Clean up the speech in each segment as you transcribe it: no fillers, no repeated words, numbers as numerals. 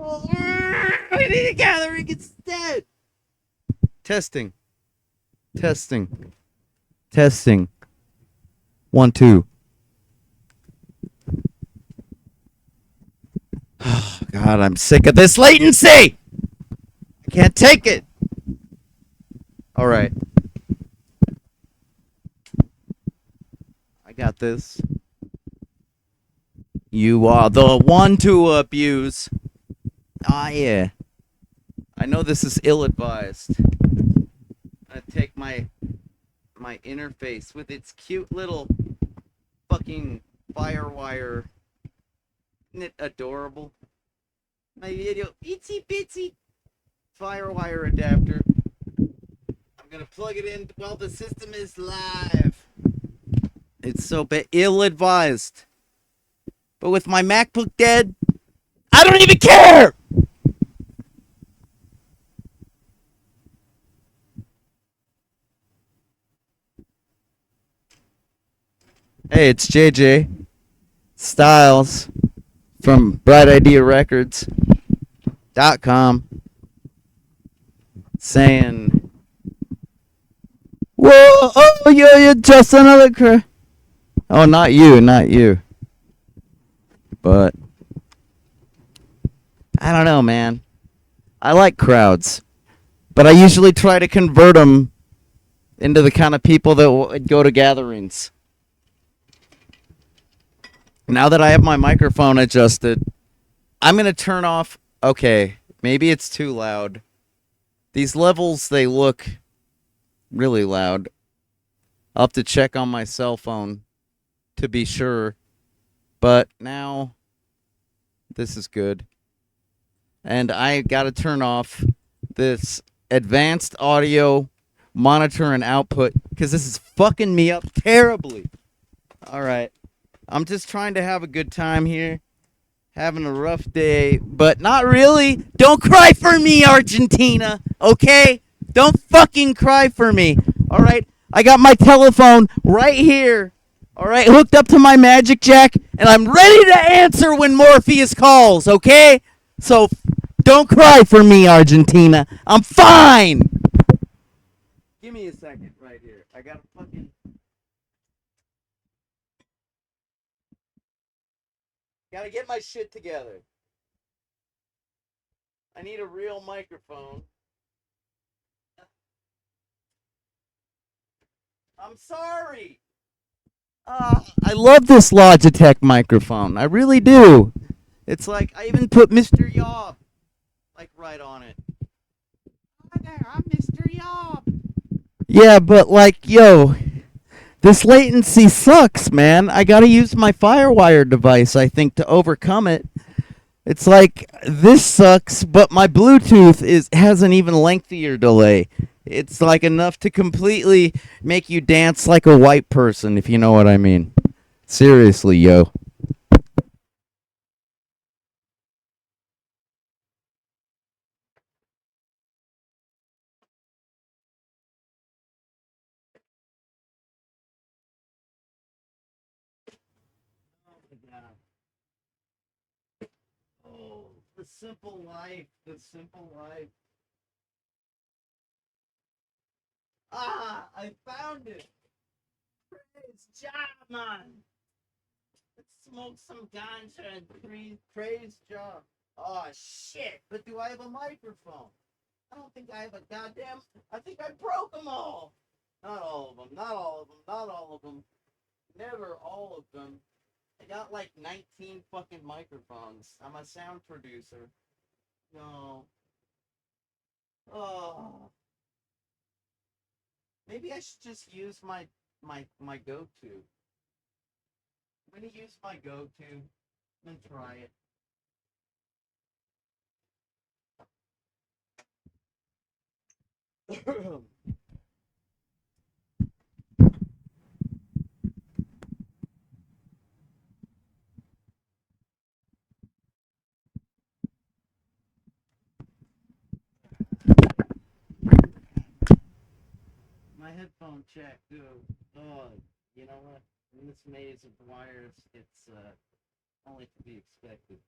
We need a gathering instead. Testing. Testing. Testing. 1, 2. Oh, God, I'm sick of this latency. I can't take it. All right. I got this. You are the one to abuse. Ah, yeah. I know this is ill-advised. I'm gonna take my interface with its cute little fucking firewire. Isn't it adorable? My little itsy bitsy firewire adapter. I'm gonna plug it in while the system is live. It's so ill-advised. But with my MacBook dead, I don't even care! Hey, it's JJ Styles from BrightIdeaRecords.com saying, whoa, oh, you're just another Oh, not you, not you. But, I don't know, man. I like crowds. But I usually try to convert them into the kind of people that would go to gatherings. Now that I have my microphone adjusted, I'm going to turn off. Okay, maybe it's too loud. These levels, they look really loud. I'll have to check on my cell phone to be sure. But now, this is good. And I got to turn off this advanced audio monitor and output because this is fucking me up terribly. All right. I'm just trying to have a good time here. Having a rough day, but not really. Don't cry for me, Argentina, okay? Don't fucking cry for me, all right? I got my telephone right here, all right, hooked up to my Magic Jack, and I'm ready to answer when Morpheus calls, okay? So don't cry for me, Argentina. I'm fine. Give me a second right here. I got to fucking... Gotta get my shit together. I need a real microphone. I'm sorry. I love this Logitech microphone. I really do. It's like I even put Mr. Yob like right on it. Hi there, I'm Mr. Yob. Yeah, but like, yo, this latency sucks, man. I gotta use my FireWire device, I think, to overcome it. It's like this sucks, but my Bluetooth has an even lengthier delay. It's like enough to completely make you dance like a white person, if you know what I mean. Seriously, yo. Oh my God. Oh, the simple life, the simple life. Ah, I found it. Praise Jah, man. Let's smoke some ganja and praise Jah. Oh shit! But do I have a microphone? I don't think I have a goddamn. I think I broke them all. Not all of them. Not all of them. Not all of them. Never all of them. I got like 19 fucking microphones. I'm a sound producer. No. Oh. Maybe I should just use my go-to. I'm gonna use my go-to. I'm gonna try it. My headphone check, too. Oh, you know what? In this maze of wires, it's only to be expected.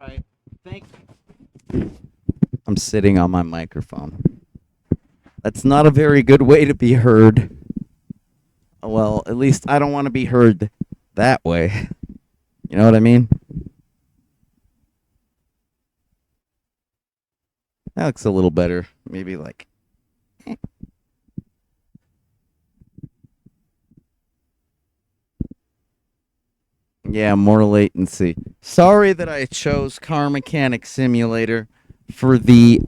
Right. Thank you. I'm sitting on my microphone. That's not a very good way to be heard. Well, at least I don't want to be heard that way. You know what I mean? That looks a little better. Maybe like. Yeah, more latency. Sorry that I chose Car Mechanic Simulator for the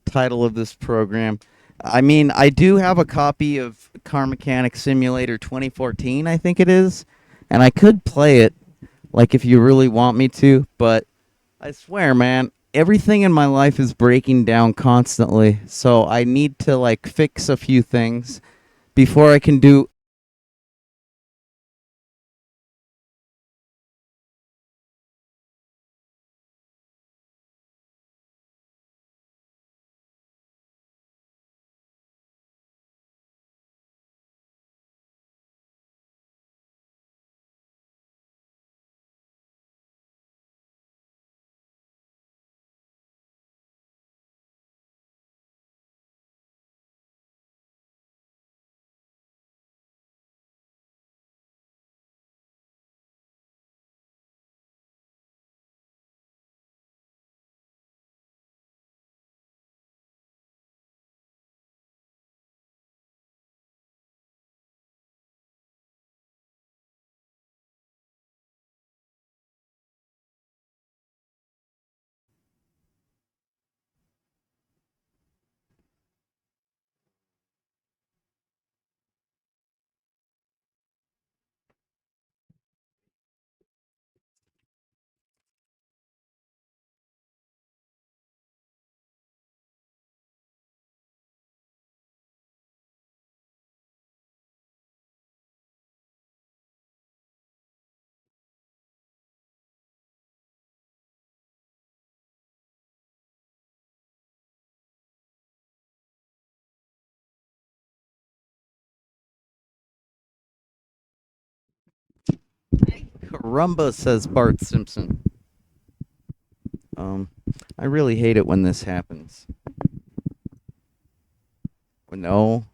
title of this program. I mean, I do have a copy of Car Mechanic Simulator 2014, I think it is, and I could play it like if you really want me to, but I swear, man, everything in my life is breaking down constantly, so I need to like fix a few things before I can do. Caramba, says Bart Simpson. Um, I really hate it when this happens. No,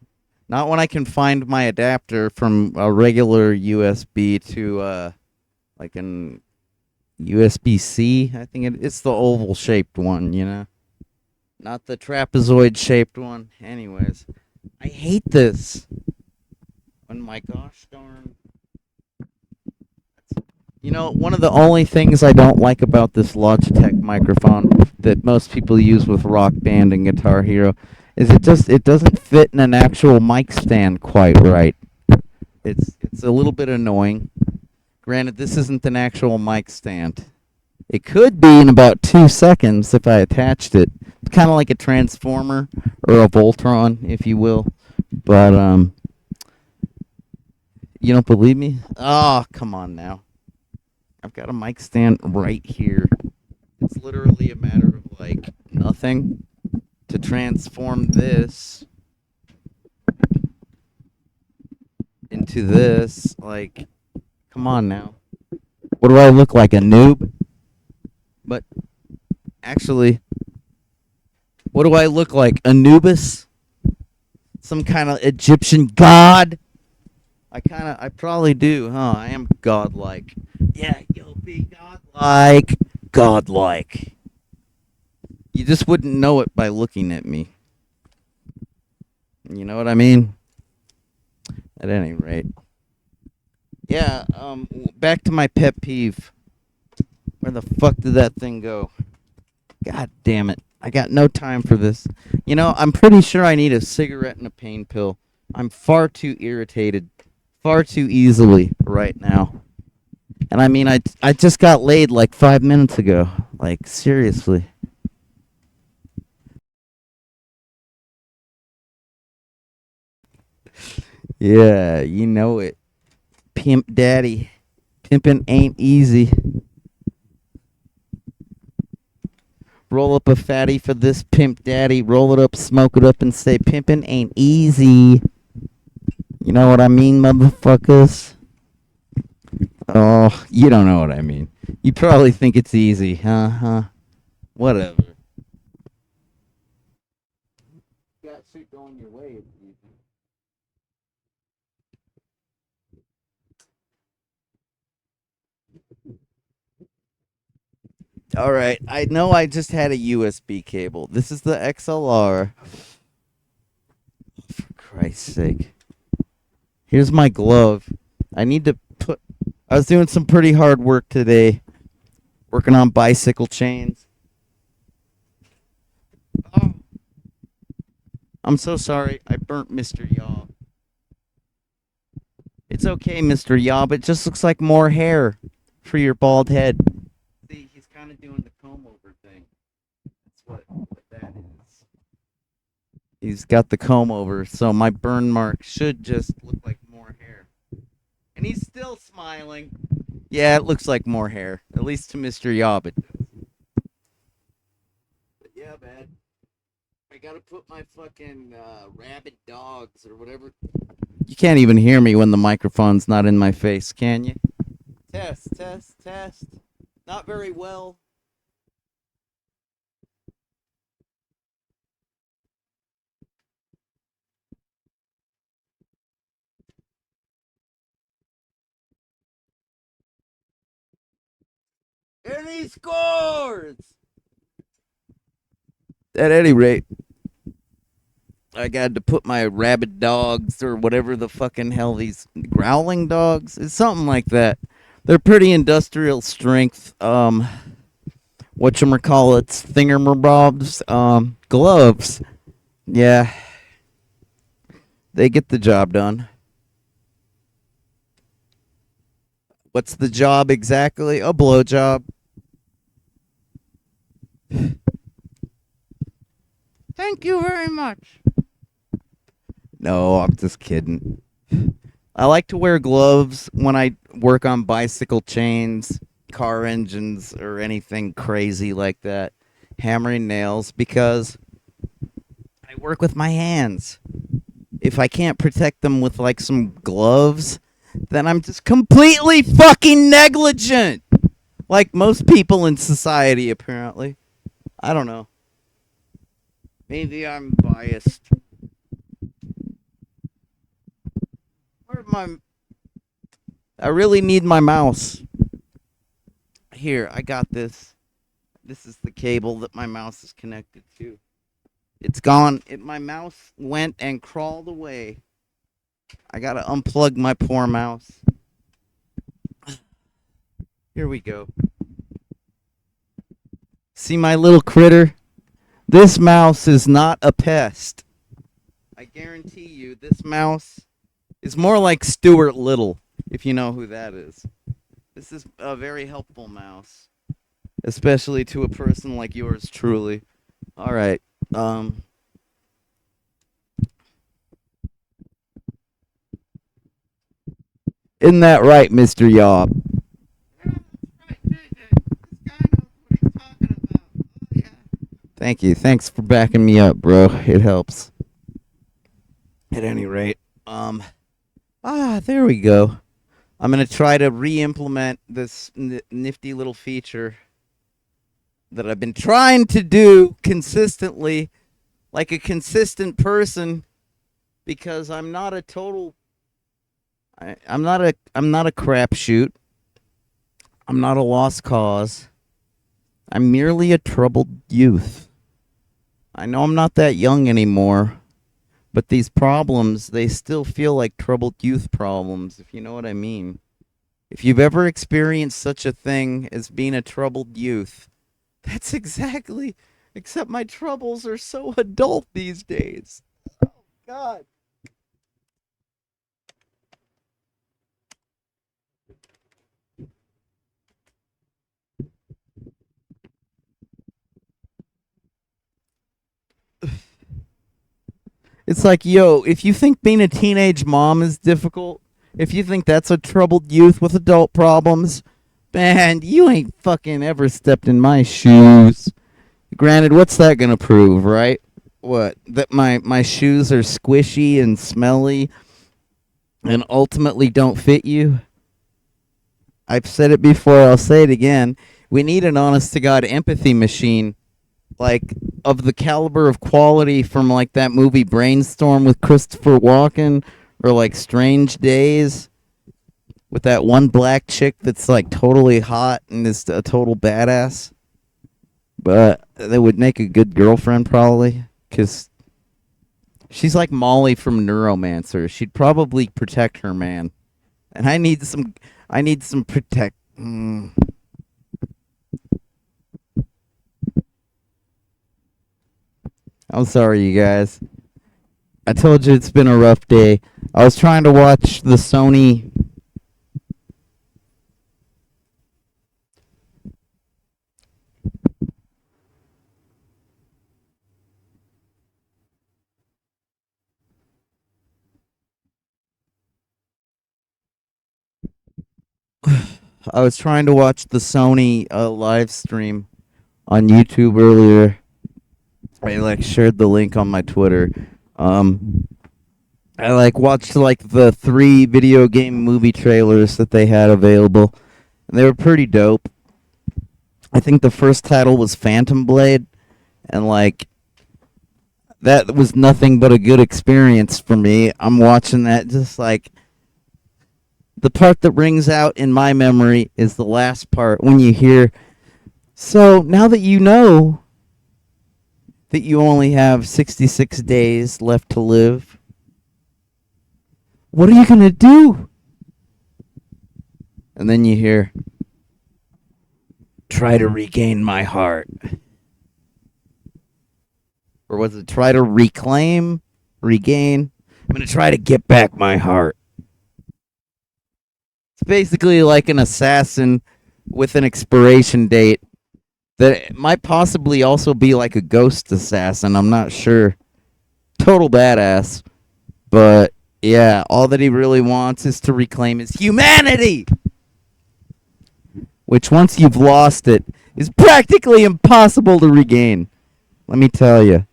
not when I can find my adapter from a regular USB to like an USB-C. I think it's the oval shaped one, you know, not the trapezoid shaped one. Anyways, I hate this. When my gosh darn. You know, one of the only things I don't like about this Logitech microphone that most people use with Rock Band and Guitar Hero is it doesn't fit in an actual mic stand quite right. It's a little bit annoying. Granted, this isn't an actual mic stand. It could be in about 2 seconds if I attached it. It's kind of like a transformer or a Voltron, if you will. But you don't believe me? Oh, come on now. I've got a mic stand right here. It's literally a matter of like nothing to transform this into this. Like, come on now. What do I look like, a noob? But actually, what do I look like, Anubis? Some kind of Egyptian god? I probably do, huh? I am godlike. Yeah, you'll be godlike. Godlike. You just wouldn't know it by looking at me. You know what I mean? At any rate. Yeah, back to my pet peeve. Where the fuck did that thing go? God damn it. I got no time for this. You know, I'm pretty sure I need a cigarette and a pain pill. I'm far too irritated. Far too easily right now. And I mean, I just got laid like 5 minutes ago. Like, seriously. Yeah, you know it. Pimp daddy. Pimpin' ain't easy. Roll up a fatty for this pimp daddy. Roll it up, smoke it up, and say pimpin' ain't easy. You know what I mean, motherfuckers? Oh, you don't know what I mean. You probably think it's easy, huh? Whatever. Got shit going your way. It's easy. All right, I know I just had a USB cable. This is the XLR. For Christ's sake. Here's my glove. I need to put. I was doing some pretty hard work today, working on bicycle chains. Oh, I'm so sorry. I burnt Mr. Yaw. It's okay, Mr. Yob. It just looks like more hair for your bald head. See, he's kind of doing the comb over thing. That's what that is. He's got the comb over, so my burn mark should just look like more hair. And he's still smiling. Yeah, it looks like more hair. At least to Mr. Yob it does. But yeah, man. I gotta put my fucking rabid dogs or whatever. You can't even hear me when the microphone's not in my face, can you? Test, test, test. Not very well. And he scores! At any rate, I got to put my rabid dogs or whatever the fucking hell these growling dogs. It's something like that. They're pretty industrial strength. Whatchamacallits, thingamabobs, gloves. Yeah, they get the job done. What's the job exactly? A blow job. Thank you very much. No, I'm just kidding. I like to wear gloves when I work on bicycle chains, car engines, or anything crazy like that. Hammering nails because I work with my hands. If I can't protect them with like some gloves, then I'm just completely fucking negligent. Like most people in society, apparently. I don't know. Maybe I'm biased. Where's my. I really need my mouse. Here, I got this. This is the cable that my mouse is connected to. It's gone. My mouse went and crawled away. I gotta unplug my poor mouse. Here we go. See my little critter? This mouse is not a pest. I guarantee you, this mouse is more like Stuart Little, if you know who that is. This is a very helpful mouse, especially to a person like yours truly. All right. Isn't that right, Mr. Yob? Thank you. Thanks for backing me up, bro. It helps. At any rate, there we go. I'm gonna try to re-implement this nifty little feature that I've been trying to do consistently, like a consistent person, because I'm not a total. I'm not a crapshoot. I'm not a lost cause. I'm merely a troubled youth. I know I'm not that young anymore, but these problems, they still feel like troubled youth problems, if you know what I mean. If you've ever experienced such a thing as being a troubled youth, that's exactly, except my troubles are so adult these days. Oh, God. It's like, yo, if you think being a teenage mom is difficult, if you think that's a troubled youth with adult problems, man, you ain't fucking ever stepped in my shoes. Granted, what's that gonna prove, right? What? That my shoes are squishy and smelly and ultimately don't fit you? I've said it before, I'll say it again. We need an honest to God empathy machine, like of the caliber of quality from like that movie Brainstorm with Christopher Walken, or like Strange Days with that one black chick that's like totally hot and is a total badass. But they would make a good girlfriend probably, because she's like Molly from Neuromancer. She'd probably protect her man, and I need some protect. I'm sorry, you guys. I told you it's been a rough day. I was trying to watch the Sony. I was trying to watch the Sony live stream on YouTube earlier. I like shared the link on my Twitter. Um, I like watched like the 3 video game movie trailers that they had available, and they were pretty dope. I think the first title was Phantom Blade, and like that was nothing but a good experience for me. I'm watching that, just like the part that rings out in my memory is the last part when you hear, so now that you know that you only have 66 days left to live, what are you going to do? And then you hear, try to regain my heart. Or was it try to reclaim? Regain? I'm going to try to get back my heart. It's basically like an assassin with an expiration date that might possibly also be like a ghost assassin. I'm not sure. Total badass. But yeah, all that he really wants is to reclaim his humanity, which once you've lost it is practically impossible to regain. Let me tell you.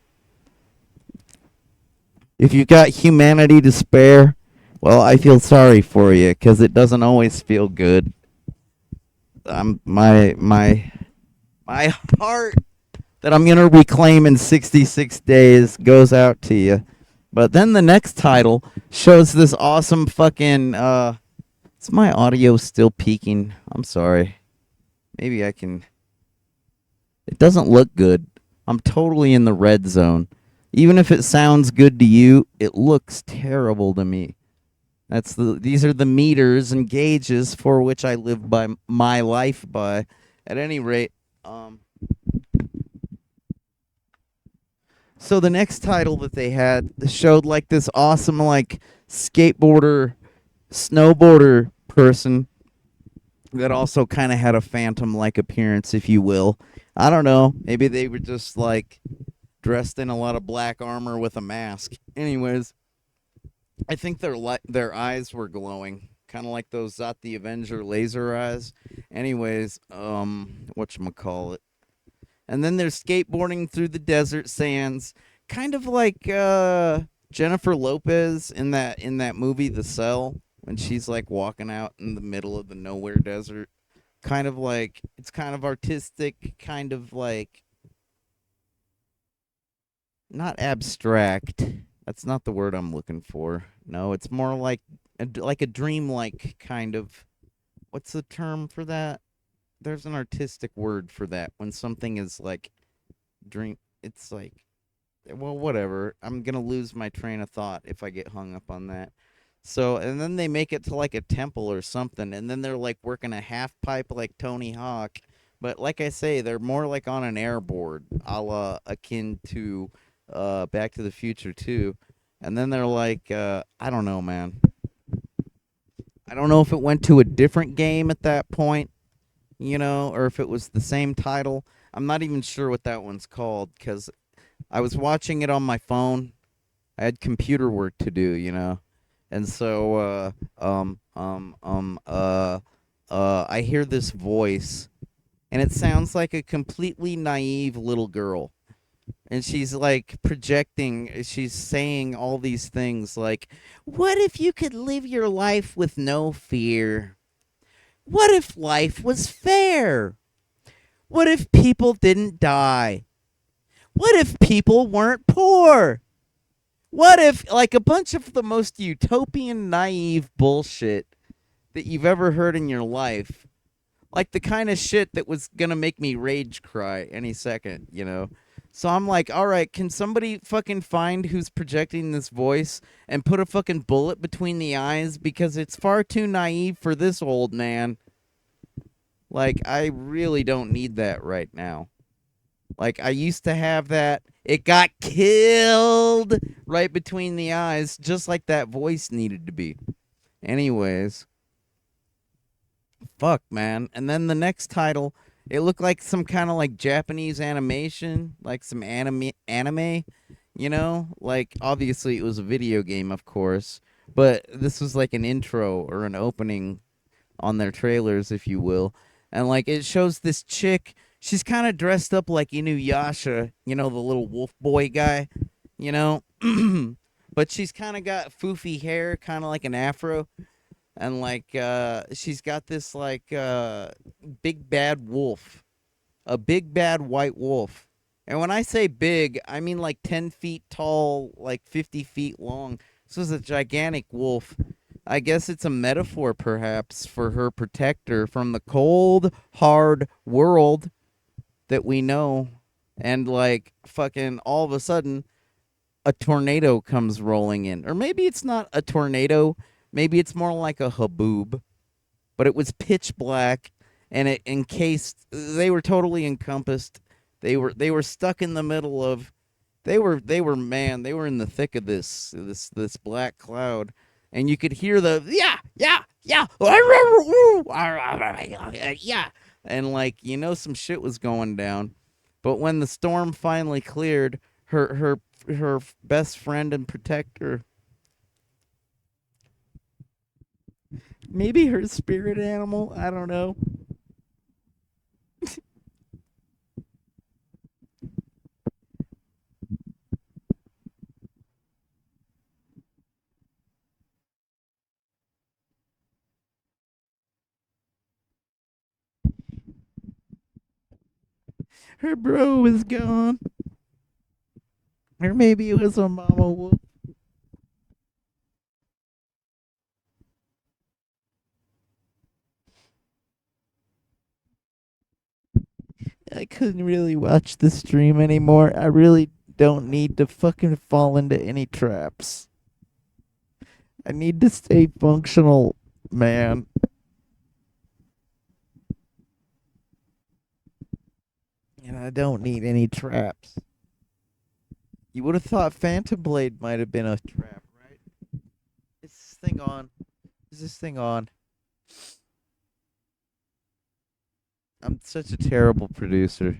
If you've got humanity to spare, well, I feel sorry for you because it doesn't always feel good. My heart that I'm gonna reclaim in 66 days goes out to you. But then the next title shows this awesome fucking. Is my audio still peaking? I'm sorry. Maybe I can. It doesn't look good. I'm totally in the red zone. Even if it sounds good to you, it looks terrible to me. These are the meters and gauges for which I live by my life by. At any rate, so the next title that they had showed like this awesome like skateboarder, snowboarder person that also kind of had a phantom like appearance, if you will. I don't know. Maybe they were just like dressed in a lot of black armor with a mask. Anyways, I think their eyes were glowing, kind of like those Zot the Avenger laser eyes. Anyways, whatchamacallit. And then they're skateboarding through the desert sands, kind of like Jennifer Lopez in that movie The Cell, when she's like walking out in the middle of the nowhere desert. Kind of like, it's kind of artistic, kind of like not abstract. That's not the word I'm looking for. No, it's more like a dreamlike kind of. What's the term for that? There's an artistic word for that when something is like dream. It's like, well, whatever. I'm gonna lose my train of thought if I get hung up on that. So, and then they make it to like a temple or something, and then they're like working a half pipe like Tony Hawk. But like I say, they're more like on an airboard, a la akin to Back to the Future too. And then they're like, I don't know, man. I don't know if it went to a different game at that point, or if it was the same title. I'm not even sure what that one's called because I was watching it on my phone. I had computer work to do. And so, I hear this voice, and it sounds like a completely naive little girl. And she's like projecting, she's saying all these things like, what if you could live your life with no fear? What if life was fair? What if people didn't die? What if people weren't poor? What if, like, a bunch of the most utopian, naive bullshit that you've ever heard in your life? Like the kind of shit that was gonna make me rage cry any second, you know? So I'm like, all right, can somebody fucking find who's projecting this voice and put a fucking bullet between the eyes because it's far too naive for this old man. Like, I really don't need that right now. Like, I used to have that. It got killed right between the eyes, just like that voice needed to be. Anyways, fuck, man. And then the next title, it looked like some kind of like Japanese animation, like some anime, you know? Like, obviously, it was a video game, of course, but this was like an intro or an opening on their trailers, if you will. And like it shows this chick, she's kind of dressed up like Inuyasha, you know, the little wolf boy guy, you know. But she's kind of got foofy hair, kind of like an afro, and like she's got this like big bad wolf, a big bad white wolf. And when I say big, I mean like 10 feet tall, like 50 feet long. This was a gigantic wolf. I guess it's a metaphor, perhaps, for her protector from the cold, hard world that we know. And, like, fucking all of a sudden, a tornado comes rolling in. Or maybe it's not a tornado. Maybe it's more like a haboob. But it was pitch black and it encased. They were totally encompassed. They were stuck in the middle of. They were in the thick of this black cloud, and you could hear the yeah, and like some shit was going down. But when the storm finally cleared, her best friend and protector, maybe her spirit animal, I don't know. Her bro was gone, or maybe it was a mama wolf. I couldn't really watch the stream anymore. I really don't need to fucking fall into any traps. I need to stay functional, man. And I don't need any traps. You would have thought Phantom Blade might have been a trap, right? Is this thing on? Is this thing on? I'm such a terrible producer.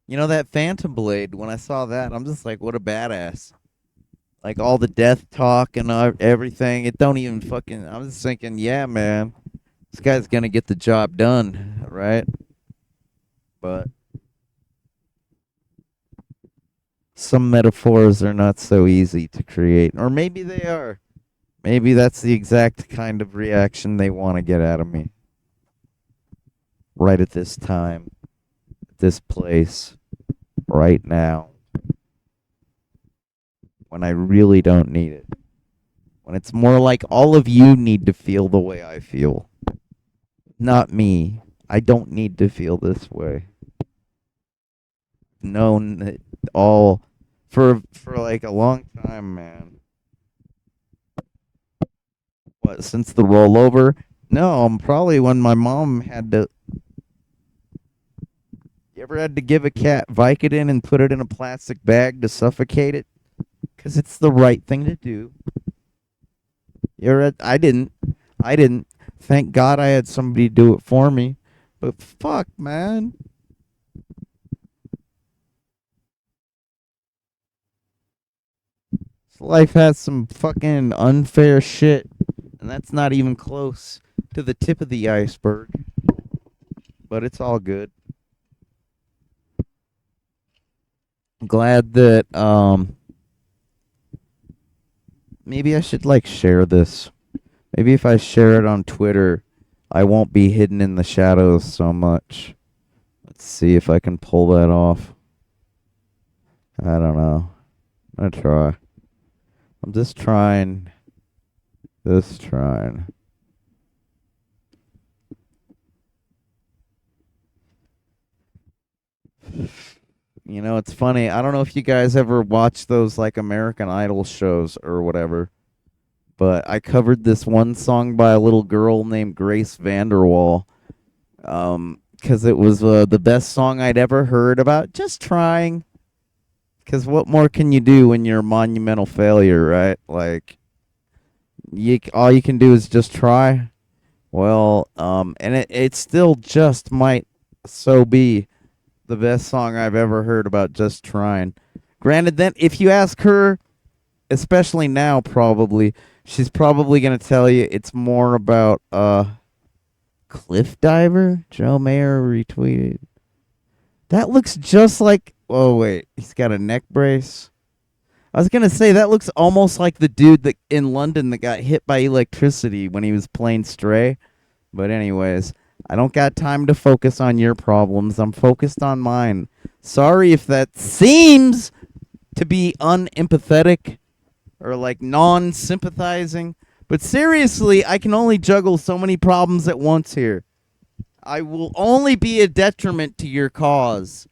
You know that Phantom Blade, when I saw that, I'm just like, what a badass. Like all the death talk and everything. It don't even fucking. I'm just thinking, yeah, man. This guy's gonna get the job done, right? But some metaphors are not so easy to create. Or maybe they are. Maybe that's the exact kind of reaction they want to get out of me. Right at this time, at this place, right now, when I really don't need it. When it's more like all of you need to feel the way I feel. Not me. I don't need to feel this way. Known it all for like a long time, man. What, since the rollover? No, probably when my mom had to. You ever had to give a cat Vicodin and put it in a plastic bag to suffocate it? Because it's the right thing to do. I didn't. I didn't. Thank God I had somebody do it for me. But fuck, man. Life has some fucking unfair shit. And that's not even close to the tip of the iceberg. But it's all good. I'm glad that maybe I should like share this. Maybe if I share it on Twitter, I won't be hidden in the shadows so much. Let's see if I can pull that off. I don't know. I'm gonna try. I'm just trying. Just trying. You know, it's funny. I don't know if you guys ever watch those like American Idol shows or whatever, but I covered this one song by a little girl named Grace Vanderwall. 'Cause it was the best song I'd ever heard about just trying. 'Cause what more can you do when you're a monumental failure, right? Like, all you can do is just try. Well, and it still just might so be the best song I've ever heard about just trying. Granted, then if you ask her, especially now, probably she's probably gonna tell you it's more about Cliff Diver. Joe Mayer retweeted. That looks just like. Oh wait, he's got a neck brace. I was gonna say that looks almost like the dude that in London that got hit by electricity when he was playing Stray. But anyways, I don't got time to focus on your problems. I'm focused on mine. Sorry if that seems to be unempathetic or like non-sympathizing, but seriously, I can only juggle so many problems at once here. I will only be a detriment to your cause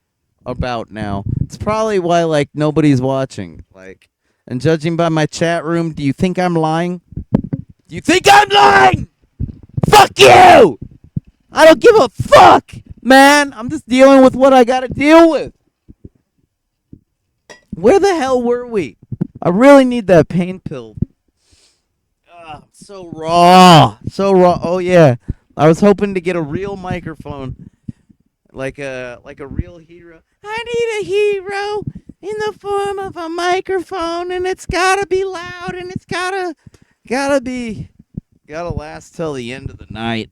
about now. It's probably why like nobody's watching. Like, and judging by my chat room, do you think I'm lying? Do you think I'm lying? Fuck you! I don't give a fuck, man. I'm just dealing with what I gotta deal with. Where the hell were we? I really need that pain pill. So raw. So raw. Oh yeah. I was hoping to get a real microphone. Like a real hero. I need a hero in the form of a microphone, and it's gotta be loud, and it's gotta last till the end of the night.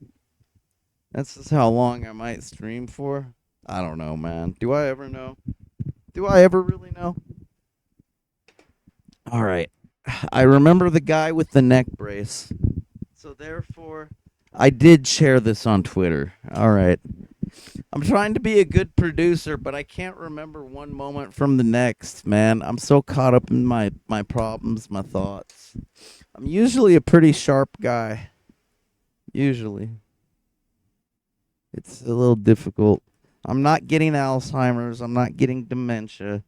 That's just how long I might stream for. I don't know, man. Do I ever know? Do I ever really know? All right. I remember the guy with the neck brace. So therefore, I did share this on Twitter. All right. I'm trying to be a good producer, but I can't remember one moment from the next, man. I'm so caught up in my problems, my thoughts. I'm usually a pretty sharp guy. Usually. It's a little difficult. I'm not getting Alzheimer's. I'm not getting dementia.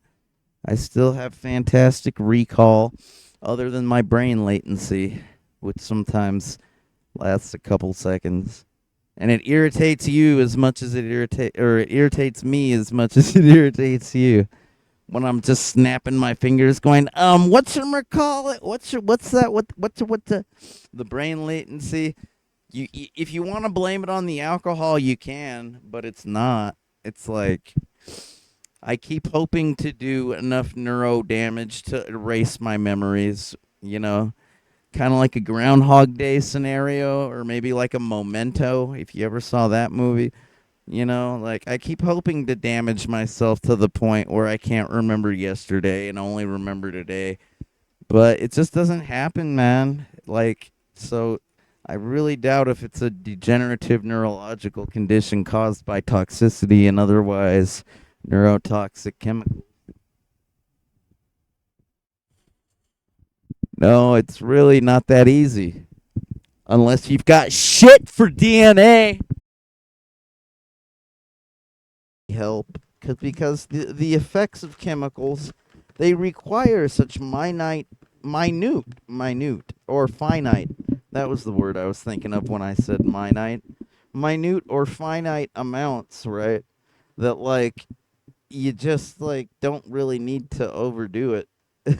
I still have fantastic recall, other than my brain latency, which sometimes lasts a couple seconds. And it irritates you as much as it irritates me as much as it irritates you. When I'm just snapping my fingers, going, what's your recall? What's that? What's the brain latency? If you want to blame it on the alcohol, you can, but it's not. It's like I keep hoping to do enough neuro damage to erase my memories, you know, kind of like a Groundhog Day scenario, or maybe like a Memento, if you ever saw that movie. You know, like I keep hoping to damage myself to the point where I can't remember yesterday and only remember today. But it just doesn't happen, man. Like, so I really doubt if it's a degenerative neurological condition caused by toxicity and otherwise neurotoxic chemicals. No, it's really not that easy. Unless you've got shit for DNA. Help. Because the effects of chemicals, they require such minute, or finite. That was the word I was thinking of when I said minute or finite amounts, right? That like you just like don't really need to overdo it.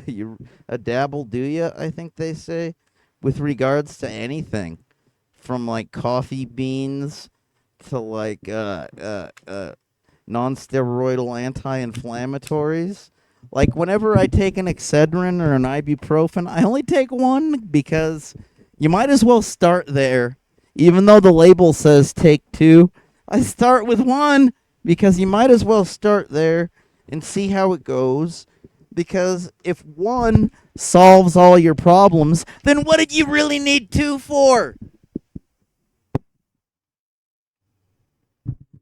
You a dabble, do you? I think they say, with regards to anything, from like coffee beans to like non-steroidal anti-inflammatories. Like whenever I take an Excedrin or an ibuprofen, I only take one because you might as well start there. Even though the label says take two, I start with one because you might as well start there and see how it goes. Because if one solves all your problems, then what did you really need two for?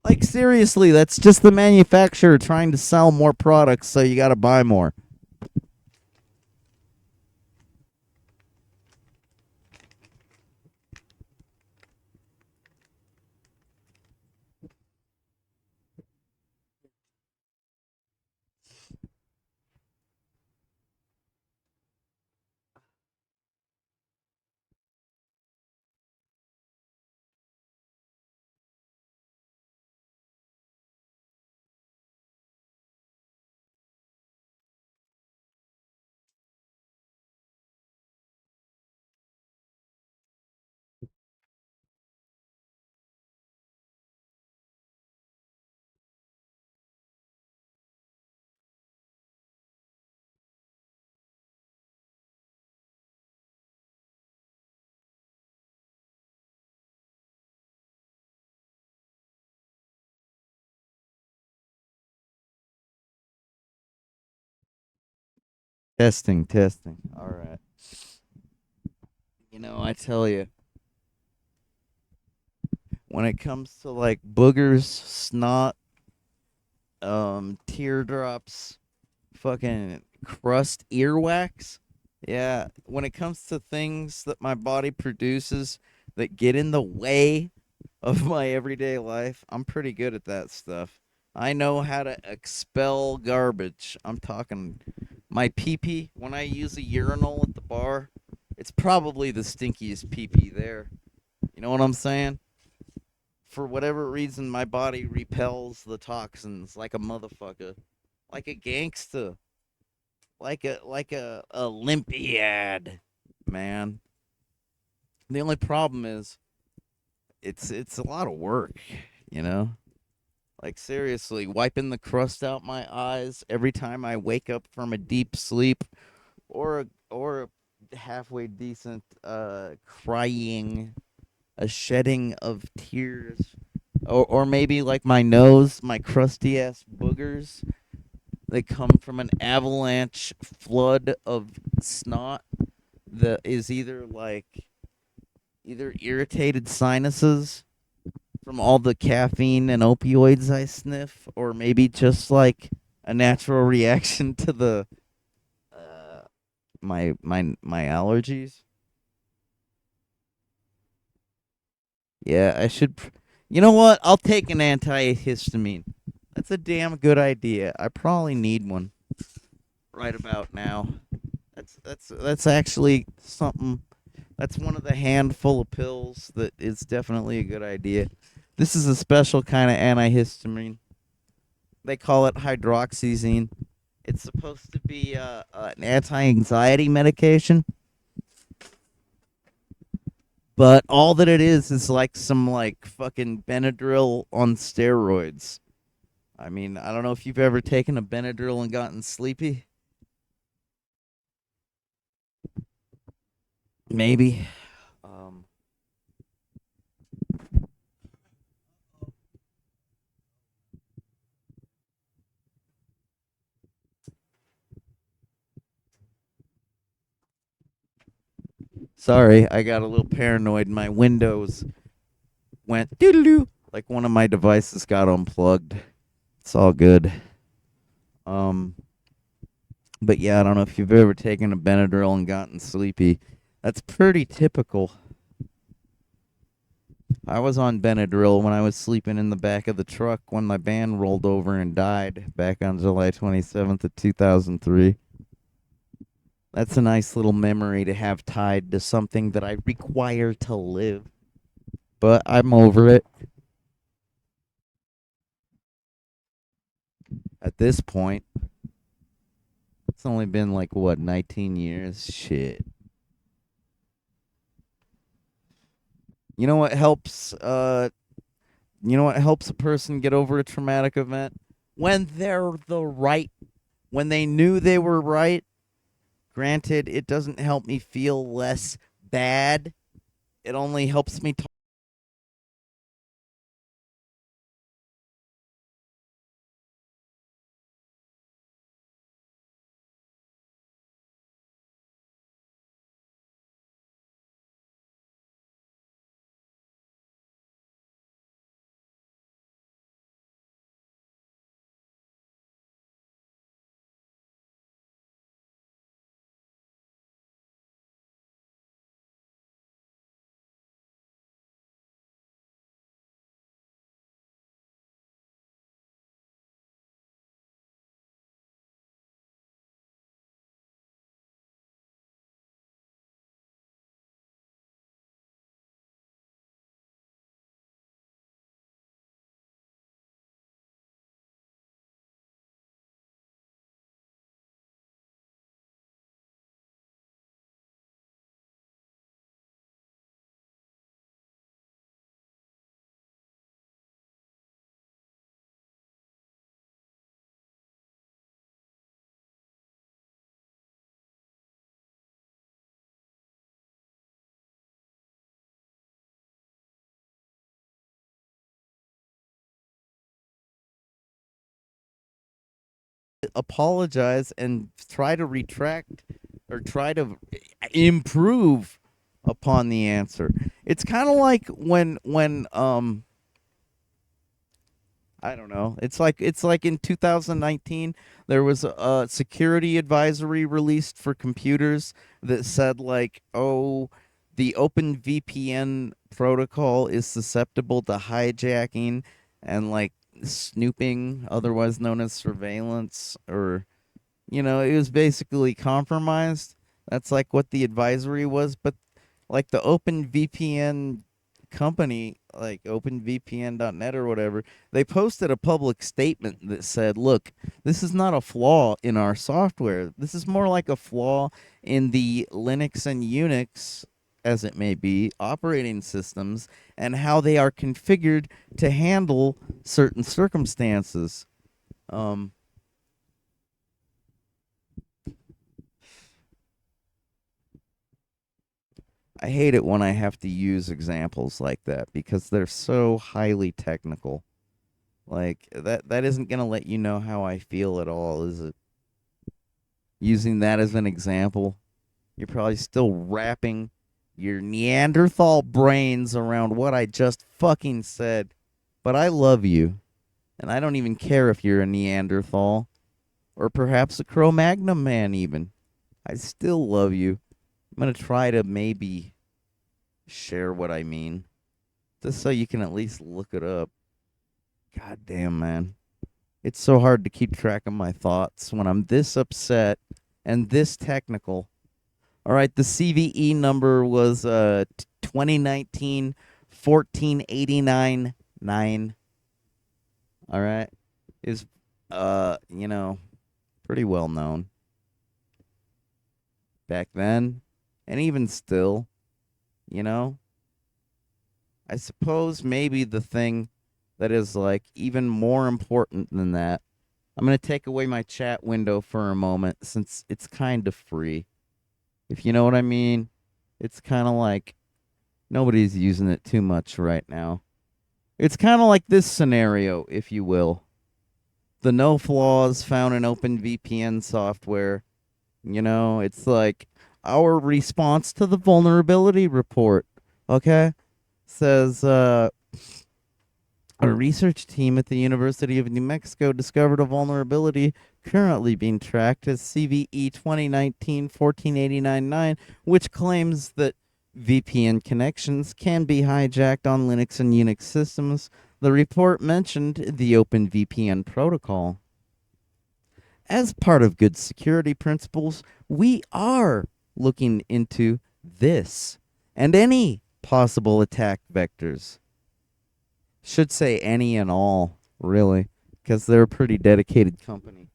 Like, seriously, that's just the manufacturer trying to sell more products, so you gotta buy more. Testing, testing. All right. I tell you, when it comes to like boogers, snot, teardrops, fucking crust, earwax, yeah, when it comes to things that my body produces that get in the way of my everyday life, I'm pretty good at that stuff. I know how to expel garbage. I'm talking my pee pee when I use a urinal at the bar. It's probably the stinkiest pee pee there. You know what I'm saying? For whatever reason, my body repels the toxins like a motherfucker, like a gangsta, like a Olympiad, man. The only problem is it's a lot of work, you know. Like, seriously, wiping the crust out my eyes every time I wake up from a deep sleep, or a halfway decent crying, a shedding of tears, or maybe like my nose, my crusty ass boogers. They come from an avalanche flood of snot that is either irritated sinuses from all the caffeine and opioids I sniff, or maybe just like a natural reaction to the my allergies. Yeah, I should. You know what? I'll take an antihistamine. That's a damn good idea. I probably need one right about now. That's actually something. That's one of the handful of pills that is definitely a good idea. This is a special kind of antihistamine. They call it hydroxyzine. It's supposed to be an anti-anxiety medication, but all that it is like some like fucking Benadryl on steroids. I mean, I don't know if you've ever taken a Benadryl and gotten sleepy. Maybe. Um, Sorry, I got a little paranoid. My Windows went doo doo, like one of my devices got unplugged. It's all good. Um, but yeah, I don't know if you've ever taken a Benadryl and gotten sleepy. That's pretty typical. I was on Benadryl when I was sleeping in the back of the truck when my van rolled over and died back on July 27th of 2003. That's a nice little memory to have tied to something that I require to live. But I'm over it at this point. It's only been like what, 19 years? Shit. You know what helps a person get over a traumatic event? When they're when they knew they were right. Granted, it doesn't help me feel less bad. It only helps me apologize and try to retract or try to improve upon the answer. It's kind of like when I don't know. It's like in 2019 there was a security advisory released for computers that said like, "Oh, the Open VPN protocol is susceptible to hijacking and like snooping, otherwise known as surveillance or it was basically compromised." That's like what the advisory was, but like the Open VPN company, like openvpn.net or whatever, they posted a public statement that said, "Look, this is not a flaw in our software. This is more like a flaw in the Linux and Unix, as it may be, operating systems and how they are configured to handle certain circumstances." Um, I hate it when I have to use examples like that because they're so highly technical. Like that isn't going to let you know how I feel at all, is it? Using that as an example, you're probably still wrapping your Neanderthal brains around what I just fucking said. But I love you, and I don't even care if you're a Neanderthal or perhaps a Cro-Magnon man even. I still love you. I'm going to try to maybe share what I mean just so you can at least look it up. God damn, man. It's so hard to keep track of my thoughts when I'm this upset and this technical. All right, the CVE number was 2019 9. All right. Is pretty well known back then and even still, you know. I suppose maybe the thing that is like even more important than that. I'm going to take away my chat window for a moment since it's kind of free. If you know what I mean, it's kind of like nobody's using it too much right now. It's kind of like this scenario, if you will. The no flaws found in OpenVPN software. It's like our response to the vulnerability report. Okay? Says, a research team at the University of New Mexico discovered a vulnerability currently being tracked as CVE 2019 9, which claims that VPN connections can be hijacked on Linux and Unix systems. The report mentioned the OpenVPN protocol. As part of good security principles, we are looking into this and any possible attack vectors. Should say any and all, really, because they're a pretty dedicated company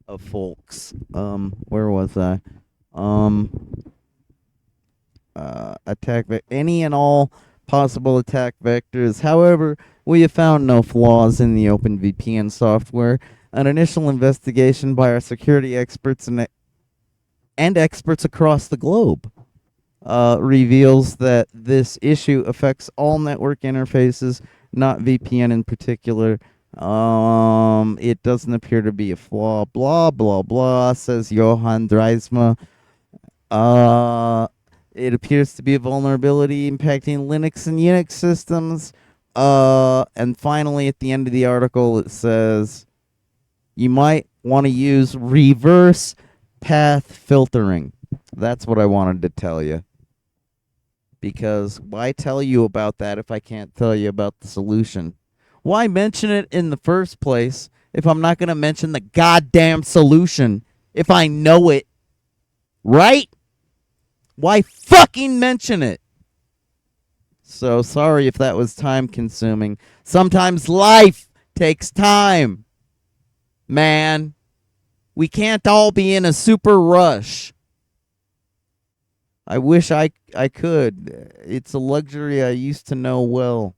of folks. Where was I? Um, any and all possible attack vectors. However, we have found no flaws in the OpenVPN software. An initial investigation by our security experts and experts across the globe reveals that this issue affects all network interfaces, not VPN in particular. It doesn't appear to be a flaw. Blah blah blah, says Johan Dreisma. Uh, it appears to be a vulnerability impacting Linux and Unix systems. And finally, at the end of the article, it says you might want to use reverse path filtering. That's what I wanted to tell you. Because why tell you about that if I can't tell you about the solution? Why mention it in the first place if I'm not going to mention the goddamn solution if I know it? Right? Why fucking mention it? So sorry if that was time consuming. Sometimes life takes time. Man, we can't all be in a super rush. I wish I could. It's a luxury I used to know well.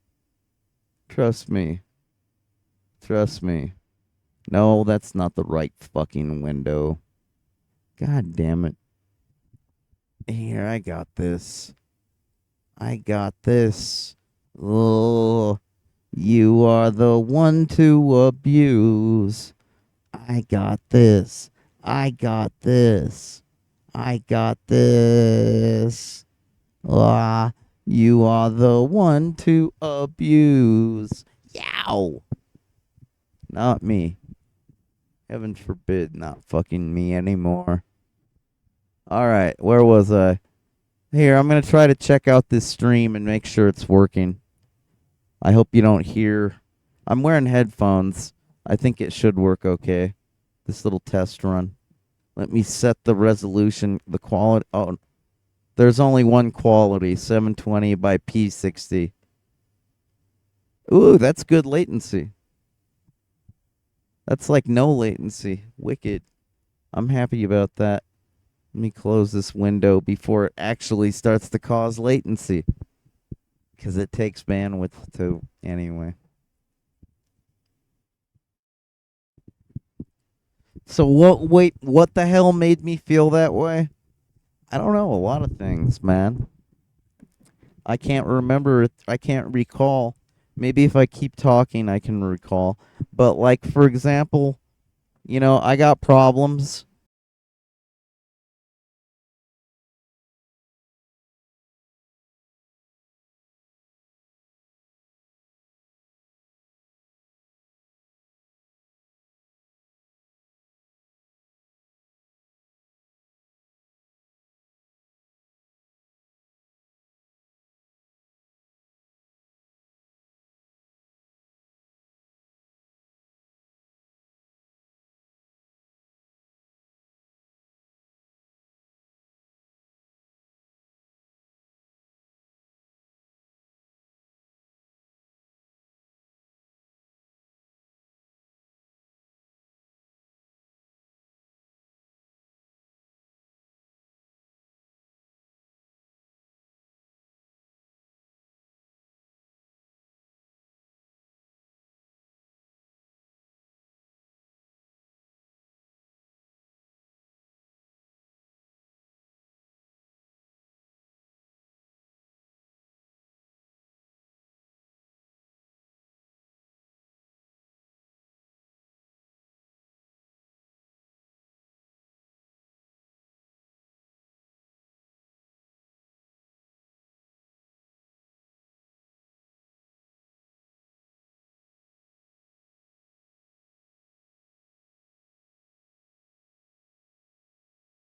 Trust me. Trust me. No, that's not the right fucking window. God damn it. Here, I got this. I got this. Oh, You are the one to abuse. I got this. I got this. I got this. Ah, you are the one to abuse. Yow. Not me. Heaven forbid, not fucking me anymore. Alright, where was I? Here, I'm gonna try to check out this stream and make sure it's working. I hope you don't hear. I'm wearing headphones. I think it should work okay. This little test run. Let me set the resolution, the quality. Oh, there's only one quality, 720 by P60. Ooh, that's good latency. That's like no latency. Wicked. I'm happy about that. Let me close this window before it actually starts to cause latency. Because it takes bandwidth to. Anyway. So what the hell made me feel that way? I don't know, a lot of things, man. I can't remember it. I can't recall. Maybe if I keep talking I can recall. But like for example, I got problems